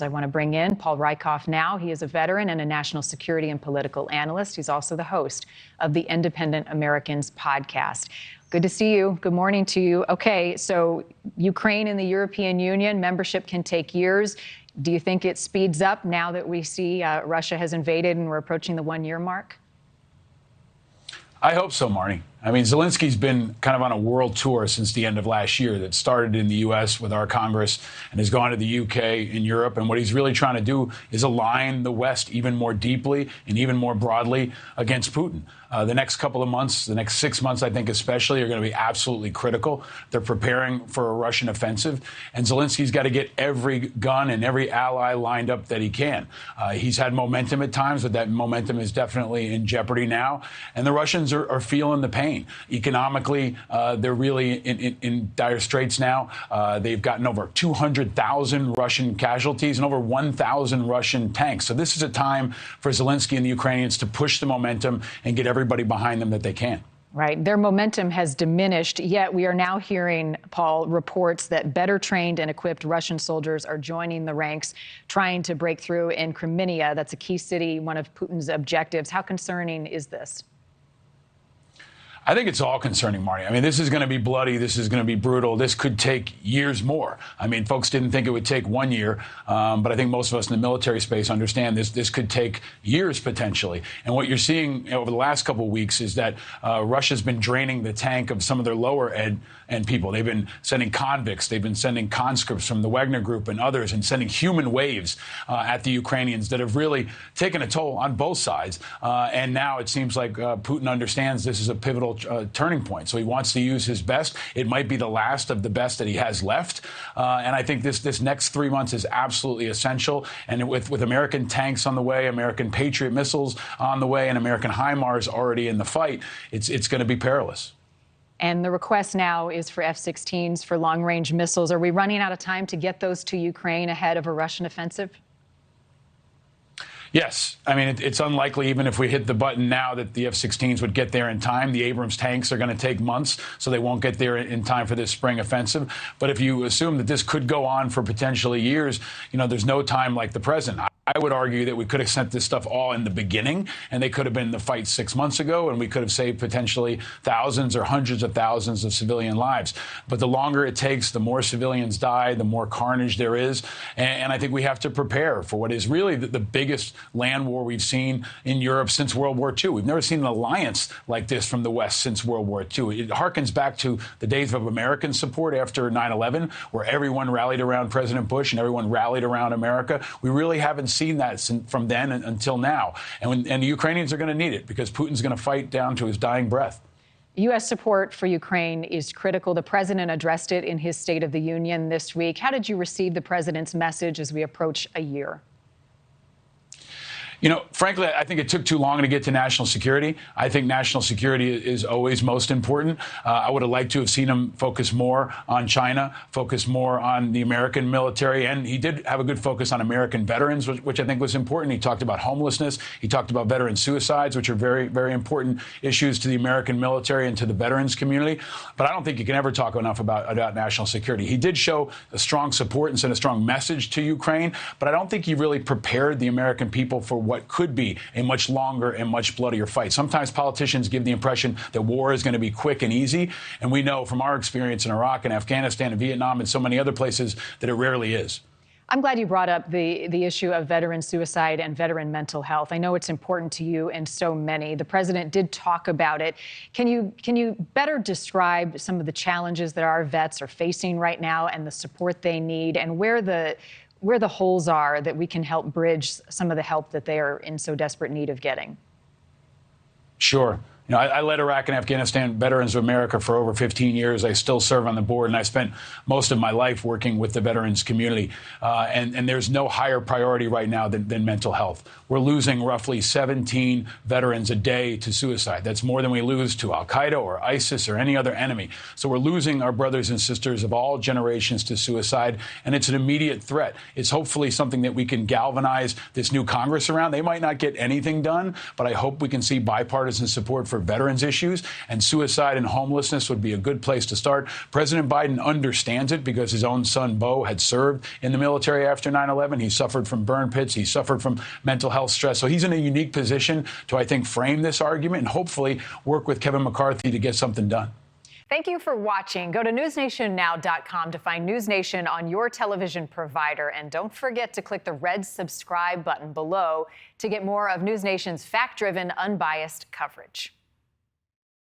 I want to bring in Paul Rieckhoff now. He is a veteran and a national security and political analyst. He's also the host of the Independent Americans podcast. Good to see you. Good morning to you. Okay, so Ukraine and the European Union, membership can take years. Do you think it speeds up now that we see Russia has invaded and we're approaching the 1-year mark? I hope so, Marni. I mean, Zelensky's been kind of on a world tour since the end of last year that started in the U.S. with our Congress and has gone to the U.K. and Europe. And what he's really trying to do is align the West even more deeply and even more broadly against Putin. The next couple of months, the next 6 months, I think especially, are going to be absolutely critical. They're preparing for a Russian offensive. And Zelensky's got to get every gun and every ally lined up that he can. He's had momentum at times, but that momentum is definitely in jeopardy now. And the Russians are feeling the pain. Economically, they're really in dire straits now. They've gotten over 200,000 Russian casualties and over 1,000 Russian tanks. So this is a time for Zelensky and the Ukrainians to push the momentum and get everybody behind them that they can. Right. Their momentum has diminished, yet we are now hearing, Paul, reports that better trained and equipped Russian soldiers are joining the ranks, trying to break through in Crimea. That's a key city, one of Putin's objectives. How concerning is this? I think it's all concerning, Marni. I mean, this is going to be bloody. This is going to be brutal. This could take years more. I mean, folks didn't think it would take 1 year, but I think most of us in the military space understand this could take years potentially. And what you're seeing over the last couple of weeks is that Russia's been draining the tank of some of their lower end people. They've been sending convicts. They've been sending conscripts from the Wagner Group and others and sending human waves at the Ukrainians that have really taken a toll on both sides. And now it seems like Putin understands this is a pivotal turning point. So he wants to use his best. It might be the last of the best that he has left. And I think this next 3 months is absolutely essential. And with American tanks on the way, American Patriot missiles on the way, and American HIMARS already in the fight, it's going to be perilous. And the request now is for F-16s, for long-range missiles. Are we running out of time to get those to Ukraine ahead of a Russian offensive? Yes. I mean, it's unlikely, even if we hit the button now, that the F-16s would get there in time. The Abrams tanks are going to take months, so they won't get there in time for this spring offensive. But if you assume that this could go on for potentially years, there's no time like the present. I would argue that we could have sent this stuff all in the beginning, and they could have been in the fight 6 months ago, and we could have saved potentially thousands or hundreds of thousands of civilian lives. But the longer it takes, the more civilians die, the more carnage there is. And I think we have to prepare for what is really the biggest land war we've seen in Europe since World War II. We've never seen an alliance like this from the West since World War II. It harkens back to the days of American support after 9/11, where everyone rallied around President Bush and everyone rallied around America. We really haven't seen that from then until now. And the Ukrainians are going to need it because Putin's going to fight down to his dying breath. U.S. support for Ukraine is critical. The president addressed it in his State of the Union this week. How did you receive the president's message as we approach a year? Frankly, I think it took too long to get to national security. I think national security is always most important. I would have liked to have seen him focus more on China, focus more on the American military. And he did have a good focus on American veterans, which I think was important. He talked about homelessness. He talked about veteran suicides, which are very, very important issues to the American military and to the veterans community. But I don't think you can ever talk enough about national security. He did show a strong support and send a strong message to Ukraine, but I don't think he really prepared the American people for what could be a much longer and much bloodier fight. Sometimes politicians give the impression that war is going to be quick and easy, and we know from our experience in Iraq and Afghanistan and Vietnam and so many other places that it rarely is. I'm glad you brought up the issue of veteran suicide and veteran mental health. I know it's important to you and so many. The president did talk about it. Can you better describe some of the challenges that our vets are facing right now and the support they need, and where the holes are that we can help bridge some of the help that they are in so desperate need of getting? Sure. I led Iraq and Afghanistan Veterans of America for over 15 years. I still serve on the board, and I spent most of my life working with the veterans community. And there's no higher priority right now than mental health. We're losing roughly 17 veterans a day to suicide. That's more than we lose to al-Qaeda or ISIS or any other enemy. So we're losing our brothers and sisters of all generations to suicide, and it's an immediate threat. It's hopefully something that we can galvanize this new Congress around. They might not get anything done, but I hope we can see bipartisan support for for veterans issues, and suicide and homelessness would be a good place to start. President Biden understands it because his own son, Beau, had served in the military after 9/11. He suffered from burn pits. He suffered from mental health stress. So he's in a unique position to, I think, frame this argument and hopefully work with Kevin McCarthy to get something done. Thank you for watching. Go to newsnationnow.com to find NewsNation on your television provider. And don't forget to click the red subscribe button below to get more of NewsNation's fact-driven, unbiased coverage.